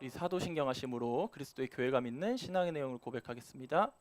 우리 사도신경하심으로 그리스도의 교회가 믿는 신앙의 내용을 고백하겠습니다.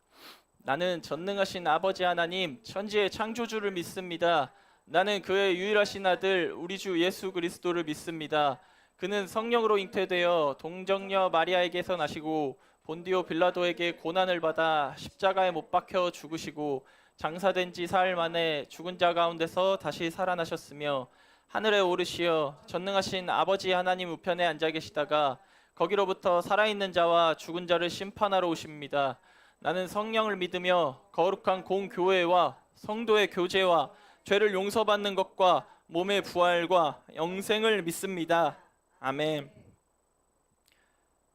나는 전능하신 아버지 하나님 천지의 창조주를 믿습니다. 나는 그의 유일하신 아들 우리 주 예수 그리스도를 믿습니다. 그는 성령으로 잉태되어 동정녀 마리아에게서 나시고 본디오 빌라도에게 고난을 받아 십자가에 못 박혀 죽으시고 장사된 지 사흘 만에 죽은 자 가운데서 다시 살아나셨으며 하늘에 오르시어 전능하신 아버지 하나님 우편에 앉아 계시다가 거기로부터 살아있는 자와 죽은 자를 심판하러 오십니다. 나는 성령을 믿으며 거룩한 공교회와 성도의 교제와 죄를 용서받는 것과 몸의 부활과 영생을 믿습니다. 아멘.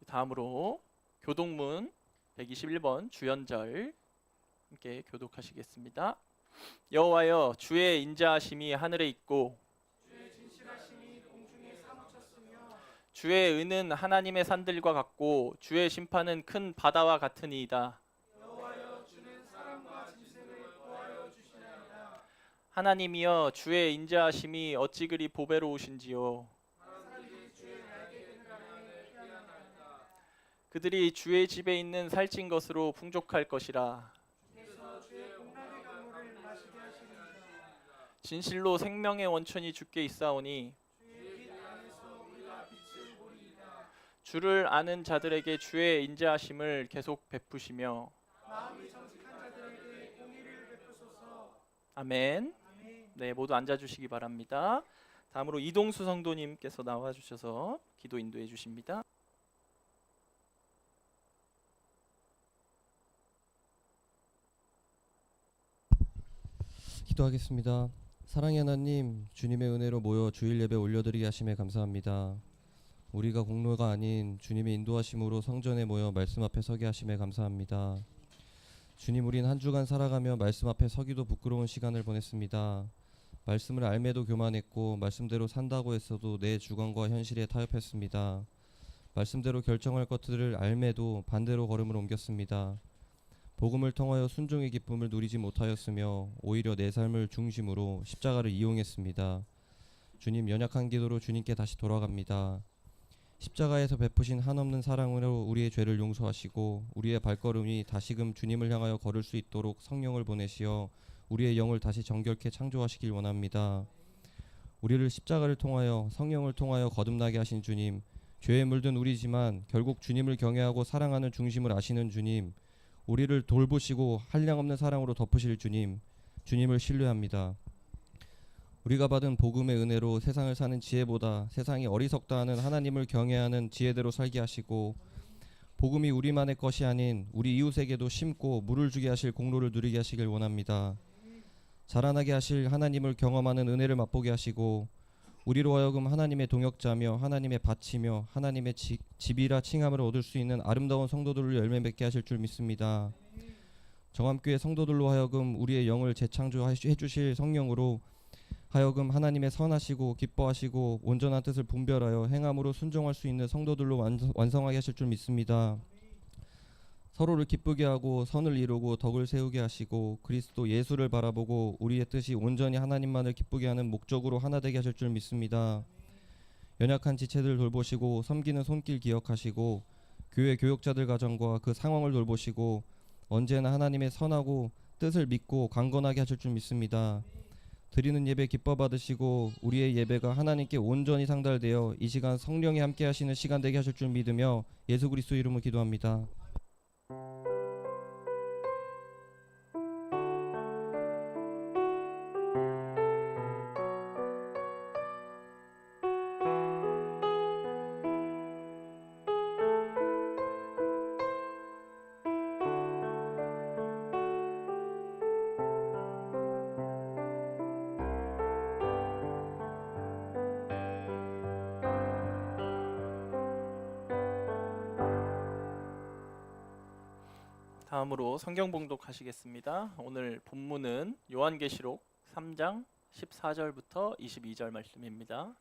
다음으로 교독문 121번 주연절 함께 교독하시겠습니다. 여호와여 주의 인자하심이 하늘에 있고 주의 의는 하나님의 산들과 같고 주의 심판은 큰 바다와 같으니이다. 하나님이여 주의 인자하심이 어찌 그리 보배로우신지요. 그들이 주의 집에 있는 살찐 것으로 풍족할 것이라. 진실로 생명의 원천이 주께 있사오니 주를 아는 자들에게 주의 인자하심을 계속 베푸시며 아멘. 네, 모두 앉아주시기 바랍니다. 다음으로 이동수 성도님께서 나와주셔서 기도 인도해 주십니다. 기도하겠습니다. 사랑의 하나님, 주님의 은혜로 모여 주일 예배 올려드리게 하심에 감사합니다. 우리가 공로가 아닌 주님의 인도하심으로 성전에 모여 말씀 앞에 서게 하심에 감사합니다. 주님, 우린 한 주간 살아가며 말씀 앞에 서기도 부끄러운 시간을 보냈습니다. 말씀을 알매도 교만했고 말씀대로 산다고 했어도 내 주관과 현실에 타협했습니다. 말씀대로 결정할 것들을 알매도 반대로 걸음을 옮겼습니다. 복음을 통하여 순종의 기쁨을 누리지 못하였으며 오히려 내 삶을 중심으로 십자가를 이용했습니다. 주님, 연약한 기도로 주님께 다시 돌아갑니다. 십자가에서 베푸신 한없는 사랑으로 우리의 죄를 용서하시고 우리의 발걸음이 다시금 주님을 향하여 걸을 수 있도록 성령을 보내시어 우리의 영을 다시 정결케 창조하시길 원합니다. 우리를 십자가를 통하여 성령을 통하여 거듭나게 하신 주님, 죄에 물든 우리지만 결국 주님을 경외하고 사랑하는 중심을 아시는 주님, 우리를 돌보시고 한량없는 사랑으로 덮으실 주님, 주님을 신뢰합니다. 우리가 받은 복음의 은혜로 세상을 사는 지혜보다 세상이 어리석다 하는 하나님을 경외하는 지혜대로 살게 하시고 복음이 우리만의 것이 아닌 우리 이웃에게도 심고 물을 주게 하실 공로를 누리게 하시길 원합니다. 자라나게 하실 하나님을 경험하는 은혜를 맛보게 하시고 우리로 하여금 하나님의 동역자며 하나님의 밭이며 하나님의 집이라 칭함을 얻을 수 있는 아름다운 성도들을 열매 맺게 하실 줄 믿습니다. 정함교회 성도들로 하여금 우리의 영을 재창조해 주실 성령으로 하여금 하나님의 선하시고 기뻐하시고 온전한 뜻을 분별하여 행함으로 순종할 수 있는 성도들로 완성하게 하실 줄 믿습니다. 서로를 기쁘게 하고 선을 이루고 덕을 세우게 하시고 그리스도 예수를 바라보고 우리의 뜻이 온전히 하나님만을 기쁘게 하는 목적으로 하나 되게 하실 줄 믿습니다. 연약한 지체들 돌보시고 섬기는 손길 기억하시고 교회 교역자들 가정과 그 상황을 돌보시고 언제나 하나님의 선하고 뜻을 믿고 강건하게 하실 줄 믿습니다. 드리는 예배 기뻐 받으시고 우리의 예배가 하나님께 온전히 상달되어 이 시간 성령이 함께 하시는 시간 되게 하실 줄 믿으며 예수 그리스도 이름으로 기도합니다. 다음으로 성경 봉독하시겠습니다. 오늘 본문은 요한계시록 3장 14절부터 22절 말씀입니다.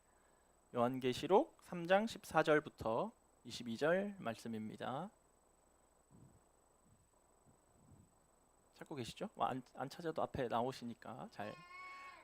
요한계시록 3장 14절부터 22절 말씀입니다. 찾고 계시죠? 안 찾아도 앞에 나오시니까 잘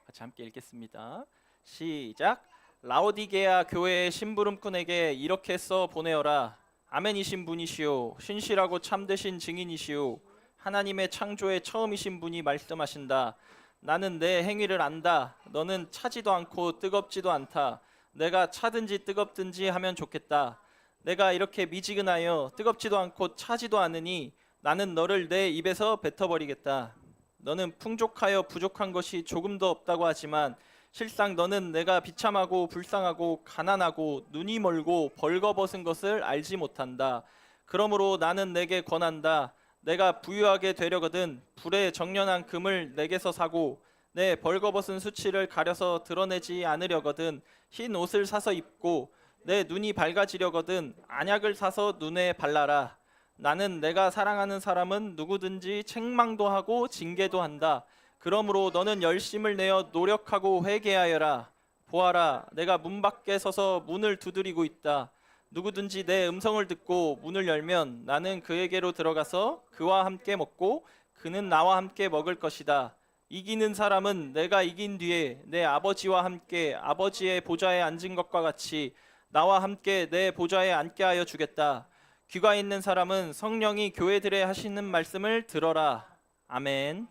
같이 함께 읽겠습니다. 시작. 라오디게아 교회의 심부름꾼에게 이렇게 써 보내어라. 아멘이신 분이시오. 신실하고 참되신 증인이시오. 하나님의 창조의 처음이신 분이 말씀하신다. 나는 내 행위를 안다. 너는 차지도 않고 뜨겁지도 않다. 내가 차든지 뜨겁든지 하면 좋겠다. 내가 이렇게 미지근하여 뜨겁지도 않고 차지도 않으니 나는 너를 내 입에서 뱉어버리겠다. 너는 풍족하여 부족한 것이 조금도 없다고 하지만 실상 너는 내가 비참하고 불쌍하고 가난하고 눈이 멀고 벌거벗은 것을 알지 못한다. 그러므로 나는 내게 권한다. 내가 부유하게 되려거든 불에 정련한 금을 내게서 사고 내 벌거벗은 수치를 가려서 드러내지 않으려거든 흰 옷을 사서 입고 내 눈이 밝아지려거든 안약을 사서 눈에 발라라. 나는 내가 사랑하는 사람은 누구든지 책망도 하고 징계도 한다. 그러므로 너는 열심을 내어 노력하고 회개하여라. 보아라, 내가 문 밖에 서서 문을 두드리고 있다. 누구든지 내 음성을 듣고 문을 열면 나는 그에게로 들어가서 그와 함께 먹고 그는 나와 함께 먹을 것이다. 이기는 사람은 내가 이긴 뒤에 내 아버지와 함께 아버지의 보좌에 앉은 것과 같이 나와 함께 내 보좌에 앉게 하여 주겠다. 귀가 있는 사람은 성령이 교회들에 하시는 말씀을 들어라. 아멘.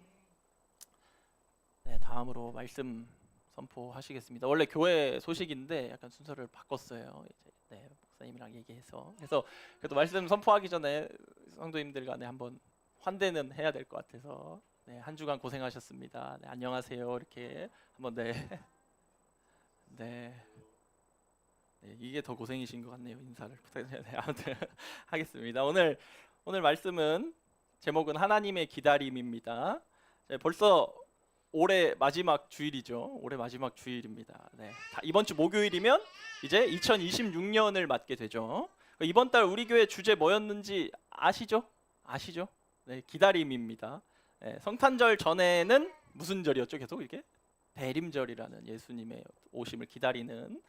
네, 다음으로 말씀 선포하시겠습니다. 원래 교회 소식인데 약간 순서를 바꿨어요. 이제 네, 목사님이랑 얘기해서. 그래서 그래도 말씀 선포하기 전에 성도님들 간에 한번 환대는 해야 될 것 같아서 네, 한 주간 고생하셨습니다. 네, 안녕하세요. 이렇게 한번 네, 이게 더 고생이신 것 같네요. 인사를 부탁드려요. 네, 아무튼 하겠습니다. 오늘 말씀은 제목은 하나님의 기다림입니다. 네, 벌써 올해 마지막 주일이죠. 올해 마지막 주일입니다. 네, 이번 주 목요일이면 이제 2026년을 맞게 되죠. 이번 달 우리 교회 주제 뭐였는지 아시죠? 네, 기다림입니다. 네, 성탄절 전에는 무슨 절이었죠? 계속 이게 대림절이라는 예수님의 오심을 기다리는.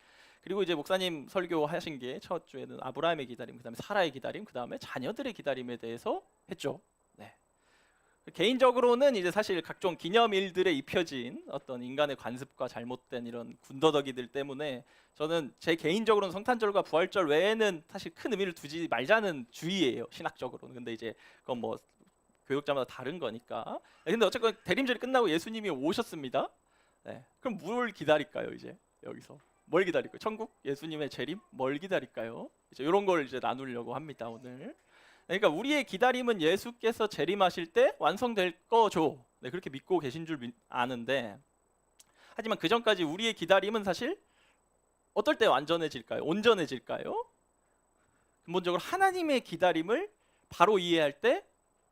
그리고 이제 목사님 설교하신 게 첫 주에는 아브라함의 기다림, 그다음에 사라의 기다림, 그다음에 자녀들의 기다림에 대해서 했죠. 네. 개인적으로는 이제 사실 각종 기념일들에 입혀진 어떤 인간의 관습과 잘못된 이런 군더더기들 때문에 저는 제 개인적으로는 성탄절과 부활절 외에는 사실 큰 의미를 두지 말자는 주의예요. 신학적으로는. 근데 이제 그건 뭐 교육자마다 다른 거니까. 근데 어쨌건 대림절이 끝나고 예수님이 오셨습니다. 네. 그럼 뭘 기다릴까요? 이제 여기서 뭘 기다릴까요? 천국? 예수님의 재림? 뭘 기다릴까요? 이제 이런 걸 이제 나누려고 합니다, 오늘. 그러니까 우리의 기다림은 예수께서 재림하실 때 완성될 거죠. 네, 그렇게 믿고 계신 줄 아는데, 하지만 그 전까지 우리의 기다림은 사실 어떨 때 완전해질까요? 온전해질까요? 근본적으로 하나님의 기다림을 바로 이해할 때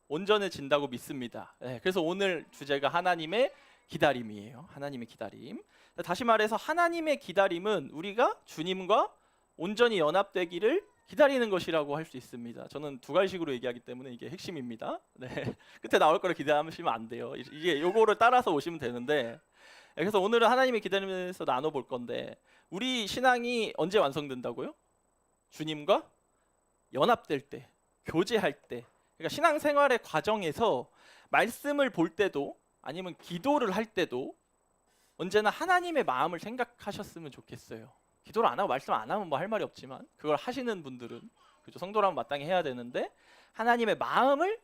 온전해진다고 믿습니다. 네, 그래서 오늘 주제가 하나님의 기다림이에요. 하나님의 기다림. 다시 말해서 하나님의 기다림은 우리가 주님과 온전히 연합되기를 기다리는 것이라고 할 수 있습니다. 저는 두 가지식으로 얘기하기 때문에 이게 핵심입니다. 네, 끝에 나올 거를 기대하시면 안 돼요. 이게 요거를 따라서 오시면 되는데, 그래서 오늘은 하나님의 기다림에 대해서 나눠볼 건데, 우리 신앙이 언제 완성된다고요? 주님과 연합될 때, 교제할 때. 그러니까 신앙생활의 과정에서 말씀을 볼 때도 아니면 기도를 할 때도 언제나 하나님의 마음을 생각하셨으면 좋겠어요. 기도를 안 하고 말씀 안 하면 뭐 할 말이 없지만 그걸 하시는 분들은 그죠, 성도라면 마땅히 해야 되는데 하나님의 마음을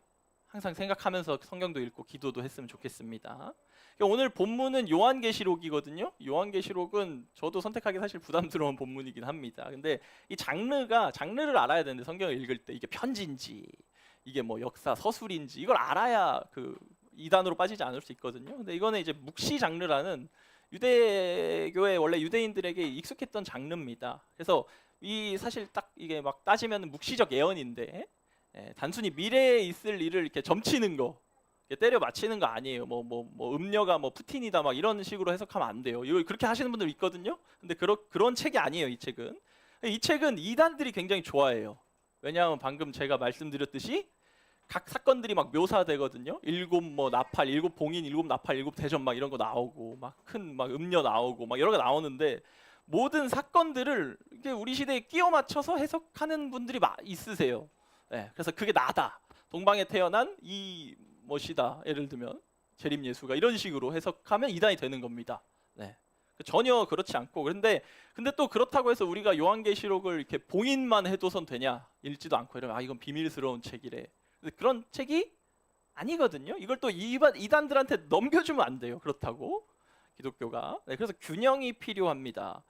항상 생각하면서 성경도 읽고 기도도 했으면 좋겠습니다. 오늘 본문은 요한계시록이거든요. 요한계시록은 저도 선택하기 사실 부담스러운 본문이긴 합니다. 근데 이 장르를 알아야 되는데 성경을 읽을 때 이게 편지인지 이게 뭐 역사 서술인지 이걸 알아야 그 이단으로 빠지지 않을 수 있거든요. 근데 이거는 이제 묵시 장르라는 유대교의 원래 유대인들에게 익숙했던 장르입니다. 그래서 이 사실 딱 이게 막 따지면 묵시적 예언인데 단순히 미래에 있을 일을 이렇게 점치는 거, 때려 맞히는 거 아니에요. 뭐 음녀가 뭐 푸틴이다 막 이런 식으로 해석하면 안 돼요. 이거 그렇게 하시는 분들 있거든요. 근데 그런 책이 아니에요. 이 책은. 이 책은 이단들이 굉장히 좋아해요. 왜냐하면 방금 제가 말씀드렸듯이 각 사건들이 막 묘사되거든요. 일곱 뭐 나팔, 일곱 봉인, 일곱 나팔, 일곱 대전 막 이런 거 나오고 막 큰 막 음녀 나오고 막 여러 개 나오는데 모든 사건들을 이게 우리 시대에 끼워 맞춰서 해석하는 분들이 있으세요. 네, 그래서 그게 나다. 동방에 태어난 이 멋이다. 예를 들면 재림 예수가 이런 식으로 해석하면 이단이 되는 겁니다. 네. 전혀 그렇지 않고 근데 또 그렇다고 해서 우리가 요한계시록을 이렇게 봉인만 해둬선 되냐? 읽지도 않고 이러면 이건 비밀스러운 책이래. 근데 그런 책이 아니거든요. 이걸 또 이단들한테 넘겨주면 안 돼요. 그렇다고 기독교가. 네, 그래서 균형이 필요합니다.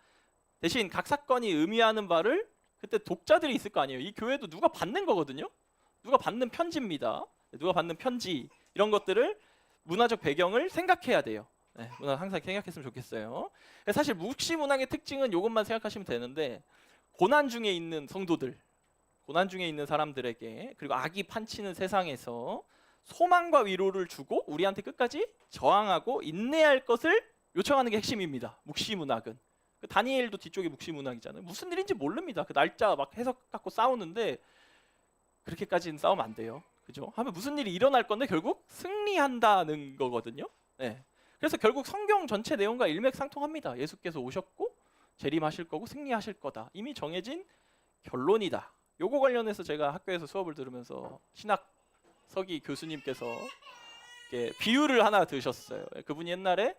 대신 각 사건이 의미하는 바를 그때 독자들이 있을 거 아니에요. 이 교회도 누가 받는 거거든요. 누가 받는 편지입니다. 누가 받는 편지 이런 것들을 문화적 배경을 생각해야 돼요. 네, 문화 항상 생각했으면 좋겠어요. 사실 묵시 문학의 특징은 이것만 생각하시면 되는데 고난 중에 있는 성도들, 고난 중에 있는 사람들에게 그리고 악이 판치는 세상에서 소망과 위로를 주고 우리한테 끝까지 저항하고 인내할 것을 요청하는 게 핵심입니다. 묵시 문학은. 다니엘도 뒤쪽에 묵시 문학이잖아요. 무슨 일인지 모릅니다. 그 날짜 막 해석 갖고 싸우는데 그렇게까지는 싸우면 안 돼요. 그죠? 하면 무슨 일이 일어날 건데 결국 승리한다는 거거든요. 네. 그래서 결국 성경 전체 내용과 일맥상통합니다. 예수께서 오셨고 재림하실 거고 승리하실 거다. 이미 정해진 결론이다. 요거 관련해서 제가 학교에서 수업을 들으면서 신학 서기 교수님께서 이렇게 비유를 하나 드셨어요. 그분이 옛날에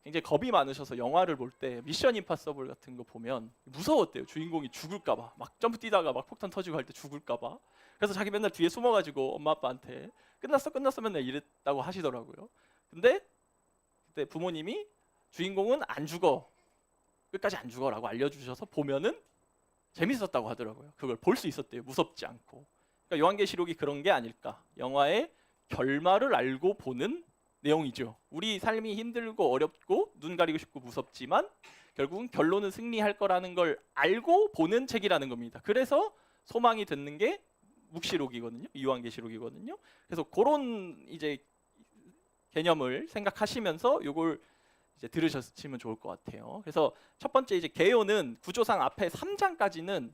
굉장히 겁이 많으셔서 영화를 볼 때 미션 임파서블 같은 거 보면 무서웠대요. 주인공이 죽을까봐 막 점프 뛰다가 막 폭탄 터지고 할 때 죽을까봐. 그래서 자기 맨날 뒤에 숨어가지고 엄마 아빠한테 끝났어 맨날 이랬다고 하시더라고요. 근데 그때 부모님이 주인공은 안 죽어 끝까지 안 죽어라고 알려주셔서 보면은 재밌었다고 하더라고요. 그걸 볼 수 있었대요. 무섭지 않고. 그러니까 요한계시록이 그런 게 아닐까. 영화의 결말을 알고 보는 내용이죠. 우리 삶이 힘들고 어렵고 눈 가리고 싶고 무섭지만 결국은 결론은 승리할 거라는 걸 알고 보는 책이라는 겁니다. 그래서 소망이 듣는 게 묵시록이거든요. 요한계시록이거든요. 그래서 그런 이제 개념을 생각하시면서 요걸 이제 들으셨으면 좋을 것 같아요. 그래서 첫 번째 이제 개요는 구조상 앞에 3장까지는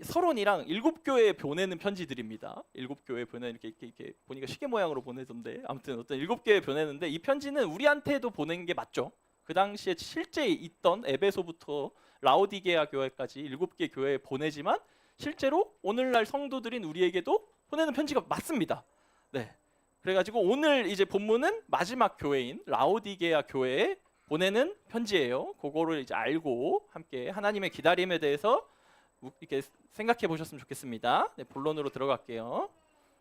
서론이랑 7교회에 보내는 편지들입니다. 7교회에 보내는 이렇게 보니까 시계 모양으로 보내던데 아무튼 어떤 7교회에 보내는데 이 편지는 우리한테도 보낸 게 맞죠. 그 당시에 실제 있던 에베소부터 라오디게아 교회까지 7개 교회에 보내지만 실제로 오늘날 성도들인 우리에게도 보내는 편지가 맞습니다. 네. 그래가지고 오늘 이제 본문은 마지막 교회인 라오디게아 교회에 보내는 편지예요. 그거를 이제 알고 함께 하나님의 기다림에 대해서 이렇게 생각해 보셨으면 좋겠습니다. 네, 본론으로 들어갈게요.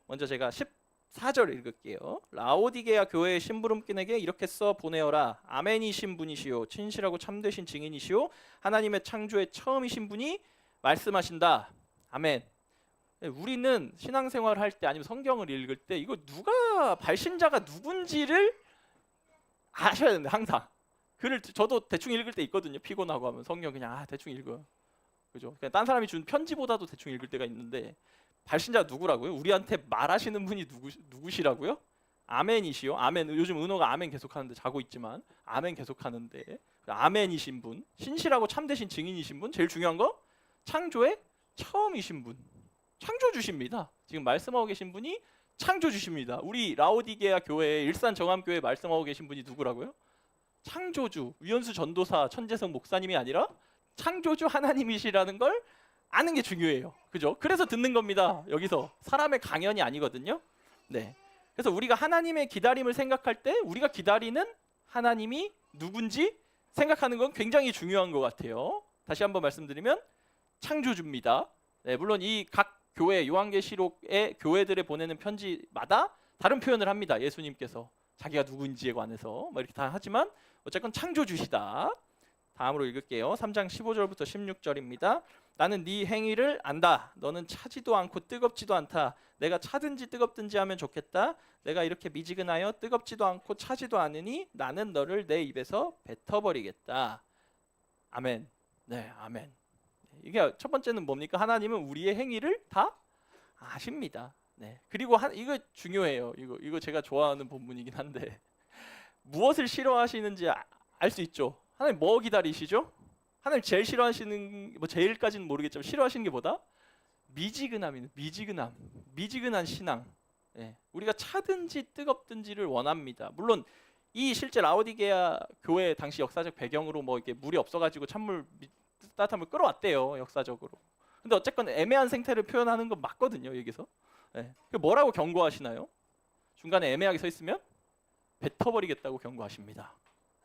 먼저 제가 14절 읽을게요. 라오디게아 교회의 심부름꾼에게 이렇게 써 보내어라. 아멘이신 분이시요 진실하고 참되신 증인이시요 하나님의 창조의 처음이신 분이 말씀하신다. 아멘. 우리는 신앙생활을 할 때 아니면 성경을 읽을 때 이거 누가 발신자가 누군지를 아셔야 되는데 항상 글을 저도 대충 읽을 때 있거든요. 피곤하고 하면 성경 그냥 대충 읽어요. 그죠? 그냥 딴 사람이 준 편지보다도 대충 읽을 때가 있는데 발신자 누구라고요? 우리한테 말하시는 분이 누구시라고요? 아멘이시요. 아멘. 요즘 은호가 아멘 계속하는데 자고 있지만 아멘 계속하는데 아멘이신 분, 신실하고 참되신 증인이신 분, 제일 중요한 거 창조의 처음이신 분, 창조주십니다. 지금 말씀하고 계신 분이 창조주십니다. 우리 라오디게아 교회 일산정암교회 말씀하고 계신 분이 누구라고요? 창조주, 위원수 전도사 천재성 목사님이 아니라 창조주 하나님이시라는 걸 아는 게 중요해요. 그죠? 그래서 듣는 겁니다. 여기서 사람의 강연이 아니거든요. 네. 그래서 우리가 하나님의 기다림을 생각할 때 우리가 기다리는 하나님이 누군지 생각하는 건 굉장히 중요한 것 같아요. 다시 한번 말씀드리면 창조주입니다. 네, 물론 이 각 교회 요한계시록의 교회들에 보내는 편지마다 다른 표현을 합니다. 예수님께서 자기가 누구인지에 관해서 이렇게 다 하지만 어쨌건 창조주시다. 다음으로 읽을게요. 3장 15절부터 16절입니다. 나는 네 행위를 안다. 너는 차지도 않고 뜨겁지도 않다. 내가 차든지 뜨겁든지 하면 좋겠다. 내가 이렇게 미지근하여 뜨겁지도 않고 차지도 않으니 나는 너를 내 입에서 뱉어버리겠다. 아멘. 네, 아멘. 이게 첫 번째는 뭡니까? 하나님은 우리의 행위를 다 아십니다. 네. 그리고 이거 중요해요. 이거 제가 좋아하는 본문이긴 한데 무엇을 싫어하시는지 알 수 있죠. 하나님 뭐 기다리시죠? 하나님 제일 싫어하시는 제일까지는 모르겠지만 싫어하시는 게 뭐다? 미지근함이네. 미지근한 신앙. 네. 우리가 차든지 뜨겁든지를 원합니다. 물론 이 실제 라오디게아 교회 당시 역사적 배경으로 이게 물이 없어가지고 찬물 따뜻한 물 끌어왔대요. 역사적으로. 근데 어쨌건 애매한 생태를 표현하는 건 맞거든요. 여기서. 네. 뭐라고 경고하시나요? 중간에 애매하게 서 있으면 뱉어버리겠다고 경고하십니다.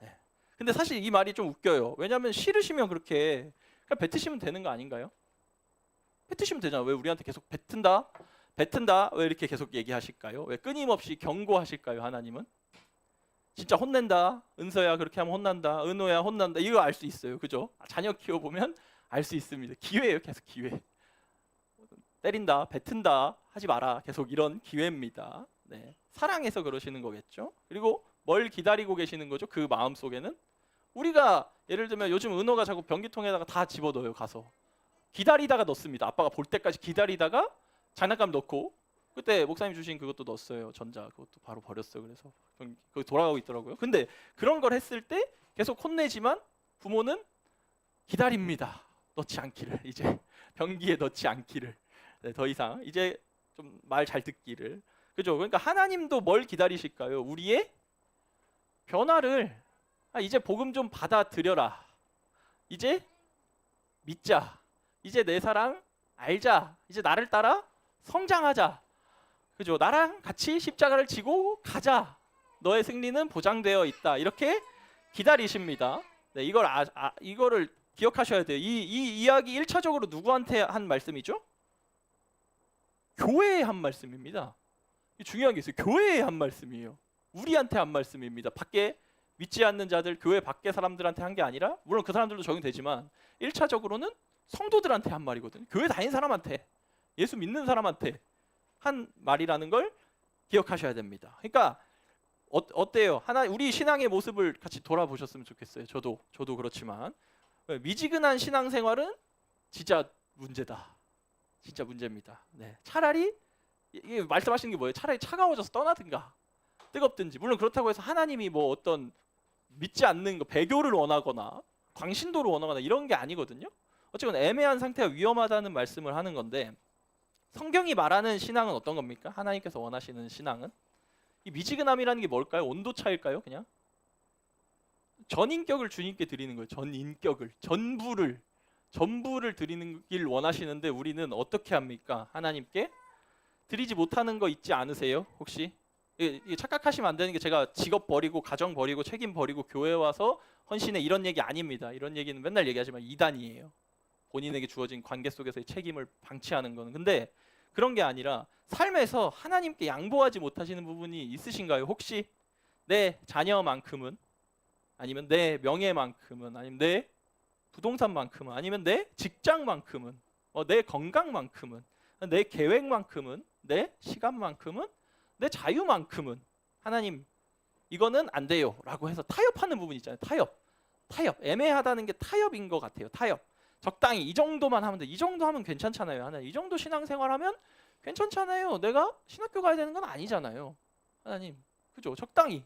네. 근데 사실 이 말이 좀 웃겨요. 왜냐하면 싫으시면 그렇게 그냥 뱉으시면 되는 거 아닌가요? 뱉으시면 되잖아요. 왜 우리한테 계속 뱉은다? 뱉은다? 왜 이렇게 계속 얘기하실까요? 왜 끊임없이 경고하실까요? 하나님은 진짜 혼낸다. 은서야 그렇게 하면 혼난다. 은호야 혼난다. 이거 알 수 있어요. 그죠? 자녀 키워보면 알 수 있습니다. 기회예요. 계속 기회. 때린다, 뱉은다 하지 마라. 계속 이런 기회입니다. 네. 사랑해서 그러시는 거겠죠. 그리고 뭘 기다리고 계시는 거죠? 그 마음 속에는 우리가 예를 들면 요즘 은호가 자꾸 변기통에다가 다 집어넣어요. 가서 기다리다가 넣습니다. 아빠가 볼 때까지 기다리다가 장난감 넣고 그때 목사님 주신 그것도 넣었어요. 전자 그것도 바로 버렸어요. 그래서 그거 돌아가고 있더라고요. 근데 그런 걸 했을 때 계속 혼내지만 부모는 기다립니다. 넣지 않기를 이제 변기에 넣지 않기를 네, 더 이상 이제 좀 말 잘 듣기를 그죠? 그러니까 하나님도 뭘 기다리실까요? 우리의 변화를 이제 복음 좀 받아들여라. 이제 믿자. 이제 내 사랑 알자. 이제 나를 따라 성장하자. 그죠? 나랑 같이 십자가를 지고 가자. 너의 승리는 보장되어 있다. 이렇게 기다리십니다. 네, 이거를 기억하셔야 돼요. 이 이야기 1차적으로 누구한테 한 말씀이죠? 교회에 한 말씀입니다. 중요한 게 있어요. 교회에 한 말씀이에요. 우리한테 한 말씀입니다. 밖에 믿지 않는 자들, 교회 밖에 사람들한테 한 게 아니라 물론 그 사람들도 적용되지만 1차적으로는 성도들한테 한 말이거든요. 교회 다닌 사람한테, 예수 믿는 사람한테 한 말이라는 걸 기억하셔야 됩니다. 그러니까 어때요? 우리 신앙의 모습을 같이 돌아보셨으면 좋겠어요. 저도 그렇지만 미지근한 신앙생활은 진짜 문제다. 진짜 문제입니다. 네. 차라리 이게 말씀하시는 게 뭐예요? 차라리 차가워져서 떠나든가 뜨겁든지. 물론 그렇다고 해서 하나님이 뭐 어떤 믿지 않는 거 배교를 원하거나 광신도를 원하거나 이런 게 아니거든요. 어쨌건 애매한 상태가 위험하다는 말씀을 하는 건데 성경이 말하는 신앙은 어떤 겁니까? 하나님께서 원하시는 신앙은 이 미지근함이라는 게 뭘까요? 온도 차일까요? 그냥 전인격을 주님께 드리는 거예요. 전인격을 전부를 드리길 원하시는데 우리는 어떻게 합니까? 하나님께 드리지 못하는 거 있지 않으세요? 혹시? 이게 착각하시면 안 되는 게 제가 직업 버리고 가정 버리고 책임 버리고 교회 와서 헌신해 이런 얘기 아닙니다. 이런 얘기는 맨날 얘기하지만 이단이에요. 본인에게 주어진 관계 속에서의 책임을 방치하는 거는. 근데 그런 게 아니라 삶에서 하나님께 양보하지 못하시는 부분이 있으신가요? 혹시 내 자녀만큼은 아니면 내 명예만큼은 아니면 내 부동산만큼은 아니면 내 직장만큼은 내 건강만큼은 내 계획만큼은 내 시간만큼은 내 자유만큼은 하나님 이거는 안 돼요 라고 해서 타협하는 부분 있잖아요. 타협 애매하다는 게 타협인 것 같아요. 타협 적당히 이 정도만 하면 돼. 이 정도 하면 괜찮잖아요. 하나님 이 정도 신앙생활하면 괜찮잖아요. 내가 신학교 가야 되는 건 아니잖아요. 하나님 그죠? 적당히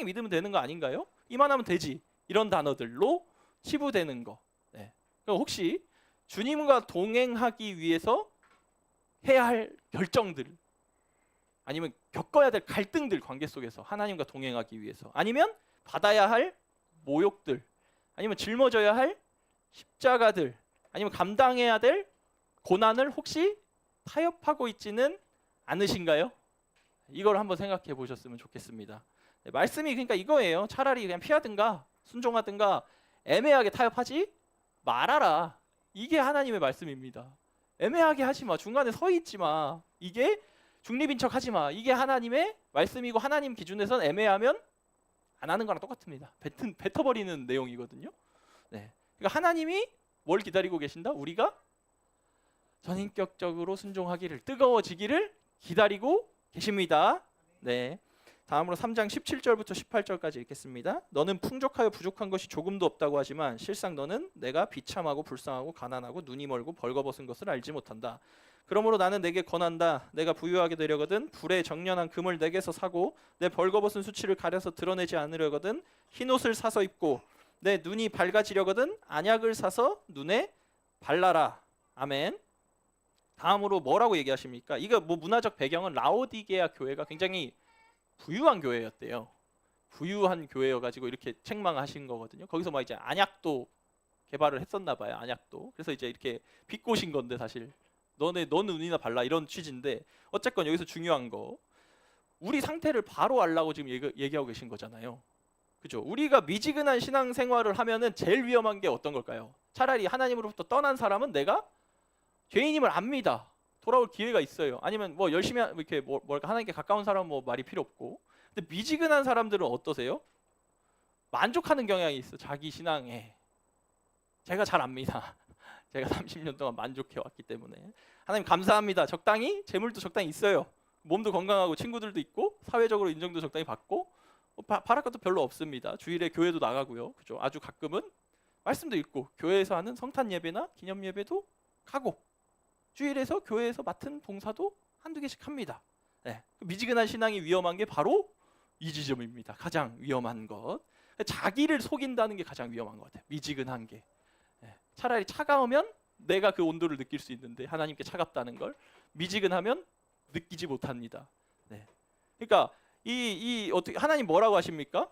믿으면 되는 거 아닌가요? 이만하면 되지. 이런 단어들로 치부되는 거. 네. 그럼 혹시 주님과 동행하기 위해서 해야 할 결정들 아니면 겪어야 될 갈등들 관계 속에서 하나님과 동행하기 위해서 아니면 받아야 할 모욕들 아니면 짊어져야 할 십자가들 아니면 감당해야 될 고난을 혹시 타협하고 있지는 않으신가요? 이걸 한번 생각해 보셨으면 좋겠습니다. 네, 말씀이 그러니까 이거예요. 차라리 그냥 피하든가 순종하든가 애매하게 타협하지 말아라. 이게 하나님의 말씀입니다. 애매하게 하지 마. 중간에 서 있지 마. 이게 중립인 척 하지 마. 이게 하나님의 말씀이고 하나님 기준에선 애매하면 안 하는 거랑 똑같습니다. 뱉어버리는 내용이거든요. 네. 그러니까 하나님이 뭘 기다리고 계신다? 우리가 전인격적으로 순종하기를 뜨거워지기를 기다리고 계십니다. 네. 다음으로 3장 17절부터 18절까지 읽겠습니다. 너는 풍족하여 부족한 것이 조금도 없다고 하지만 실상 너는 내가 비참하고 불쌍하고 가난하고 눈이 멀고 벌거벗은 것을 알지 못한다. 그러므로 나는 내게 권한다. 내가 부유하게 되려거든 불에 정련한 금을 내게서 사고 내 벌거벗은 수치를 가려서 드러내지 않으려거든 흰옷을 사서 입고 내 눈이 밝아지려거든 안약을 사서 눈에 발라라. 아멘. 다음으로 뭐라고 얘기하십니까? 이거 뭐 문화적 배경은 라오디게아 교회가 굉장히 부유한 교회였대요. 부유한 교회여가지고 이렇게 책망하신 거거든요. 거기서 막 이제 안약도 개발을 했었나 봐요. 안약도. 그래서 이제 이렇게 비꼬신 건데 사실 너는 눈이나 발라 이런 취지인데 어쨌건 여기서 중요한 거 우리 상태를 바로 알라고 지금 얘기하고 계신 거잖아요. 그죠? 우리가 미지근한 신앙생활을 하면은 제일 위험한 게 어떤 걸까요? 차라리 하나님으로부터 떠난 사람은 내가 죄인임을 압니다. 돌아올 기회가 있어요. 아니면 뭐 열심히 이렇게 뭐랄까 하나님께 가까운 사람은 뭐 말이 필요 없고. 근데 미지근한 사람들은 어떠세요? 만족하는 경향이 있어. 자기 신앙에. 제가 잘 압니다. 제가 30년 동안 만족해 왔기 때문에. 하나님 감사합니다. 적당히 재물도 적당히 있어요. 몸도 건강하고 친구들도 있고 사회적으로 인정도 적당히 받고 바랄 것도 별로 없습니다. 주일에 교회도 나가고요. 그죠? 아주 가끔은 말씀도 읽고 교회에서 하는 성탄 예배나 기념 예배도 가고 주일에서 교회에서 맡은 봉사도 한두 개씩 합니다. 네. 미지근한 신앙이 위험한 게 바로 이 지점입니다. 가장 위험한 것. 자기를 속인다는 게 가장 위험한 것 같아요. 미지근한 게. 네. 차라리 차가우면 내가 그 온도를 느낄 수 있는데 하나님께 차갑다는 걸 미지근하면 느끼지 못합니다. 네. 그러니까 이 어떻게 하나님 뭐라고 하십니까?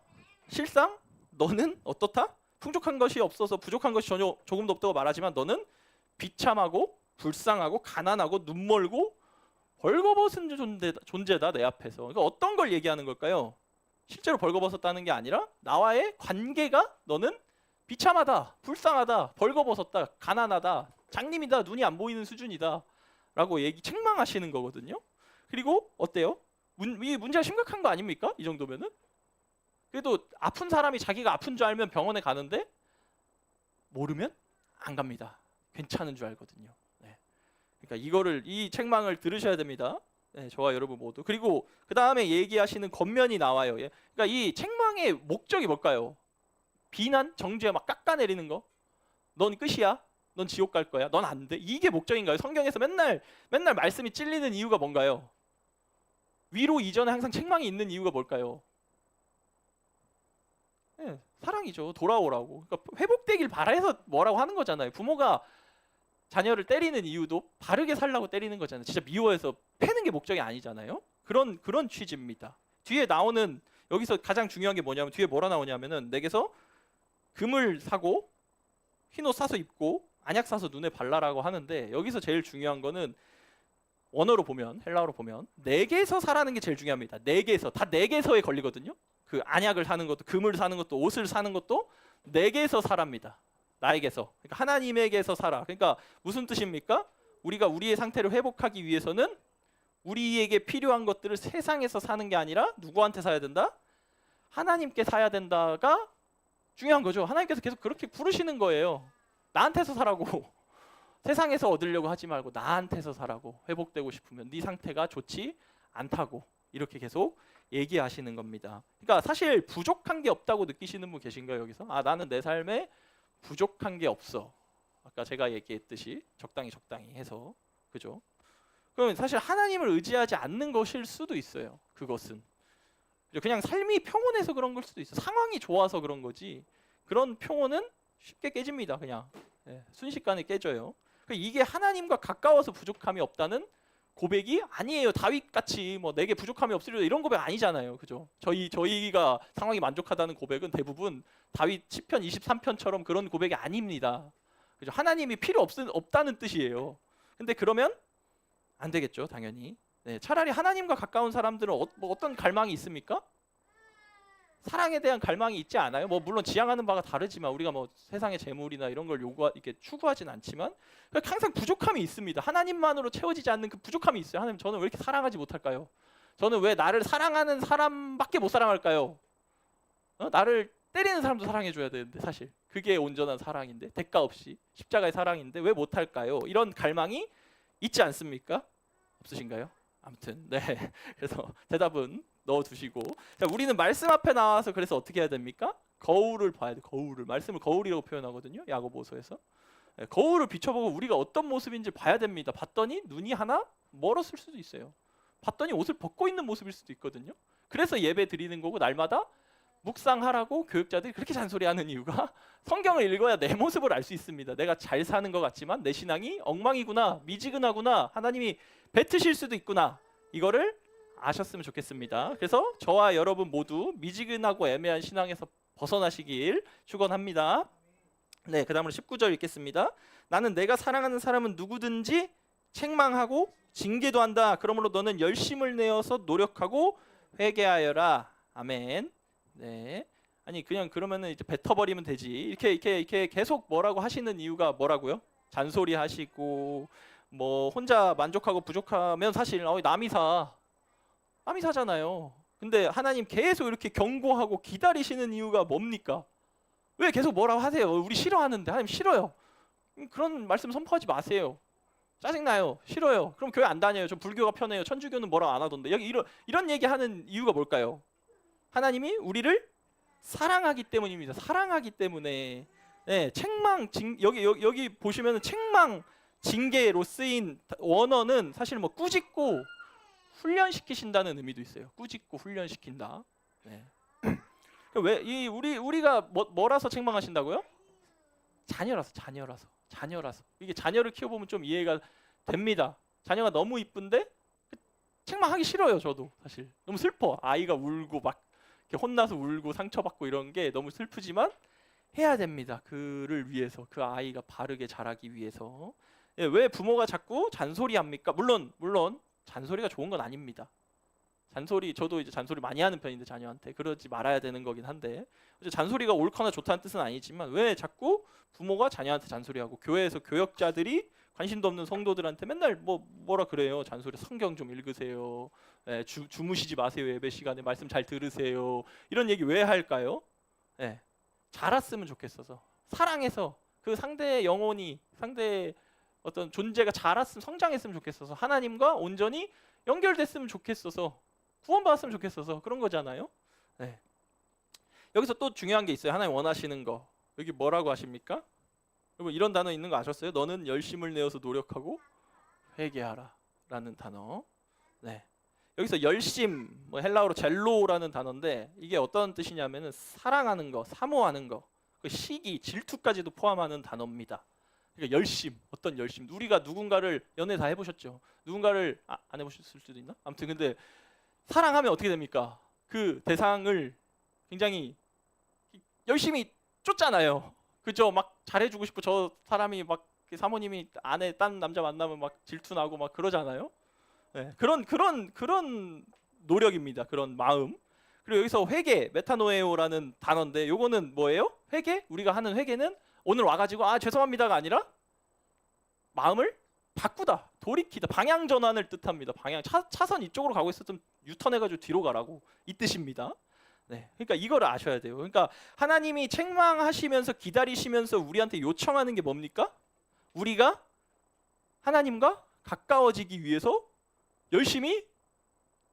실상 너는 어떻다? 풍족한 것이 없어서 부족한 것이 전혀 조금도 없다고 말하지만 너는 비참하고 불쌍하고 가난하고 눈멀고 벌거벗은 존재다 내 앞에서. 그러니까 어떤 걸 얘기하는 걸까요? 실제로 벌거벗었다는 게 아니라 나와의 관계가 너는 비참하다, 불쌍하다, 벌거벗었다, 가난하다, 장님이다, 눈이 안 보이는 수준이다 라고 책망하시는 거거든요. 그리고 어때요? 이 문제가 심각한 거 아닙니까? 이 정도면은? 그래도 아픈 사람이 자기가 아픈 줄 알면 병원에 가는데 모르면 안 갑니다. 괜찮은 줄 알거든요. 네. 그러니까 이 책망을 들으셔야 됩니다. 네, 저와 여러분 모두. 그리고 그 다음에 얘기하시는 겉면이 나와요. 예. 그러니까 이 책망의 목적이 뭘까요? 비난, 정죄 막 깎아내리는 거. 넌 끝이야. 넌 지옥 갈 거야. 넌 안 돼. 이게 목적인가요? 성경에서 맨날 말씀이 찔리는 이유가 뭔가요? 위로 이전에 항상 책망이 있는 이유가 뭘까요? 네, 사랑이죠. 돌아오라고. 그러니까 회복되길 바라서 뭐라고 하는 거잖아요. 부모가 자녀를 때리는 이유도 바르게 살라고 때리는 거잖아요. 진짜 미워해서 패는 게 목적이 아니잖아요. 그런 취지입니다. 뒤에 나오는 여기서 가장 중요한 게 뭐냐면 뒤에 뭐라 나오냐면은 내게서 금을 사고 흰옷 사서 입고 안약 사서 눈에 발라라고 하는데 여기서 제일 중요한 거는 원어로 보면 헬라어로 보면 내게서 사라는 게 제일 중요합니다. 내게서 다 내게서에 걸리거든요. 그 안약을 사는 것도 금을 사는 것도 옷을 사는 것도 내게서 사랍니다. 나에게서. 그러니까 하나님에게서 살아. 그러니까 무슨 뜻입니까? 우리가 우리의 상태를 회복하기 위해서는 우리에게 필요한 것들을 세상에서 사는 게 아니라 누구한테 사야 된다? 하나님께 사야 된다가 중요한 거죠. 하나님께서 계속 그렇게 부르시는 거예요. 나한테서 사라고. 세상에서 얻으려고 하지 말고 나한테서 사라고. 회복되고 싶으면 네 상태가 좋지 않다고. 이렇게 계속 얘기하시는 겁니다. 그러니까 사실 부족한 게 없다고 느끼시는 분 계신가요, 여기서? 아, 나는 내 삶에 부족한 게 없어. 아까 제가 얘기했듯이 적당히 해서. 그죠? 그러면 사실 하나님을 의지하지 않는 것일 수도 있어요. 그것은. 그냥 삶이 평온해서 그런 걸 수도 있어. 상황이 좋아서 그런 거지. 그런 평온은 쉽게 깨집니다. 그냥 순식간에 깨져요. 이게 하나님과 가까워서 부족함이 없다는 고백이 아니에요. 다윗 같이 뭐 내게 부족함이 없으리라 이런 고백 아니잖아요. 그죠? 저희가 상황이 만족하다는 고백은 대부분 다윗 시편 23편처럼 그런 고백이 아닙니다. 그죠? 하나님이 필요 없다는 뜻이에요. 근데 그러면 안 되겠죠, 당연히. 네, 차라리 하나님과 가까운 사람들은 어떤 갈망이 있습니까? 사랑에 대한 갈망이 있지 않아요? 뭐 물론 지향하는 바가 다르지만 우리가 뭐 세상의 재물이나 이런 걸 이렇게 추구하진 않지만 항상 부족함이 있습니다. 하나님만으로 채워지지 않는 그 부족함이 있어요. 하나님, 저는 왜 이렇게 사랑하지 못할까요? 저는 왜 나를 사랑하는 사람밖에 못 사랑할까요? 나를 때리는 사람도 사랑해줘야 되는데 사실 그게 온전한 사랑인데 대가 없이 십자가의 사랑인데 왜 못할까요? 이런 갈망이 있지 않습니까? 없으신가요? 아무튼 네. 그래서 대답은 넣어두시고, 자, 우리는 말씀 앞에 나와서 그래서 어떻게 해야 됩니까? 거울을 봐야 돼. 거울을. 말씀을 거울이라고 표현하거든요. 야고보서에서. 네, 거울을 비춰보고 우리가 어떤 모습인지 봐야 됩니다. 봤더니 눈이 하나 멀었을 수도 있어요. 봤더니 옷을 벗고 있는 모습일 수도 있거든요. 그래서 예배 드리는 거고 날마다 묵상하라고 교육자들이 그렇게 잔소리하는 이유가 성경을 읽어야 내 모습을 알 수 있습니다. 내가 잘 사는 것 같지만 내 신앙이 엉망이구나, 미지근하구나, 하나님이 뱉으실 수도 있구나, 이거를 아셨으면 좋겠습니다. 그래서 저와 여러분 모두 미지근하고 애매한 신앙에서 벗어나시길 축원합니다. 네, 그 다음으로 19절 읽겠습니다. 나는 내가 사랑하는 사람은 누구든지 책망하고 징계도 한다. 그러므로 너는 열심을 내어서 노력하고 회개하여라. 아멘. 네. 아니 그냥 그러면은 이제 뱉어버리면 되지. 이렇게 계속 뭐라고 하시는 이유가 뭐라고요? 잔소리 하시고 뭐 혼자 만족하고 부족하면 사실 남이 사잖아요. 근데 하나님 계속 이렇게 경고하고 기다리시는 이유가 뭡니까? 왜 계속 뭐라고 하세요? 우리 싫어하는데. 하나님 싫어요. 그런 말씀 선포하지 마세요. 짜증나요. 싫어요. 그럼 교회 안 다녀요. 저 불교가 편해요. 천주교는 뭐라고 안 하던데. 여기 이런 얘기하는 이유가 뭘까요? 하나님이 우리를 사랑하기 때문입니다. 사랑하기 때문에. 네, 여기 보시면은 책망 징계로 쓰인 원어는 사실 뭐 꾸짖고 훈련시키신다는 의미도 있어요. 꾸짖고 훈련시킨다. 네. 왜 우리가 뭐라서 책망하신다고요? 자녀라서. 이게 자녀를 키워보면 좀 이해가 됩니다. 자녀가 너무 이쁜데 책망하기 싫어요. 저도 사실 너무 슬퍼. 아이가 울고 막 이렇게 혼나서 울고 상처받고 이런 게 너무 슬프지만 해야 됩니다. 그를 위해서, 그 아이가 바르게 자라기 위해서. 예, 왜 부모가 자꾸 잔소리합니까? 물론 잔소리가 좋은 건 아닙니다. 저도 이제 잔소리 많이 하는 편인데 자녀한테 그러지 말아야 되는 거긴 한데 잔소리가 옳거나 좋다는 뜻은 아니지만 왜 자꾸 부모가 자녀한테 잔소리하고 교회에서 교역자들이 관심도 없는 성도들한테 맨날 뭐라 그래요. 잔소리. 성경 좀 읽으세요. 예, 주무시지 마세요. 예배 시간에 말씀 잘 들으세요. 이런 얘기 왜 할까요? 예, 자랐으면 좋겠어서, 사랑해서 그 상대의 영혼이, 상대의 어떤 존재가 자랐으면, 성장했으면 좋겠어서, 하나님과 온전히 연결됐으면 좋겠어서, 구원받았으면 좋겠어서 그런 거잖아요. 네. 여기서 또 중요한 게 있어요. 하나님 원하시는 거. 여기 뭐라고 하십니까? 여러분 이런 단어 있는 거 아셨어요? 너는 열심을 내어서 노력하고 회개하라 라는 단어. 네. 여기서 열심, 뭐 헬라어로 젤로라는 단어인데 이게 어떤 뜻이냐면은 사랑하는 거, 사모하는 거, 그 시기, 질투까지도 포함하는 단어입니다. 그러니까 열심, 어떤 열심. 우리가 누군가를 연애 다 해보셨죠? 누군가를 안 해보셨을 수도 있나? 아무튼 근데 사랑하면 어떻게 됩니까? 그 대상을 굉장히 열심히 쫓잖아요. 그죠? 막 잘해주고 싶고 저 사람이 막 사모님이 아내 딴 남자 만나면 막 질투나고 막 그러잖아요. 네, 그런 노력입니다. 그런 마음. 그리고 여기서 회개, 메타노에오라는 단어인데 요거는 뭐예요? 회개? 우리가 하는 회개는 오늘 와가지고 죄송합니다가 아니라 마음을 바꾸다, 돌이키다, 방향 전환을 뜻합니다. 차선 이쪽으로 가고 있었으면 유턴해가지고 뒤로 가라고 이 뜻입니다. 네, 그러니까 이거를 아셔야 돼요. 그러니까 하나님이 책망하시면서 기다리시면서 우리한테 요청하는 게 뭡니까? 우리가 하나님과 가까워지기 위해서 열심히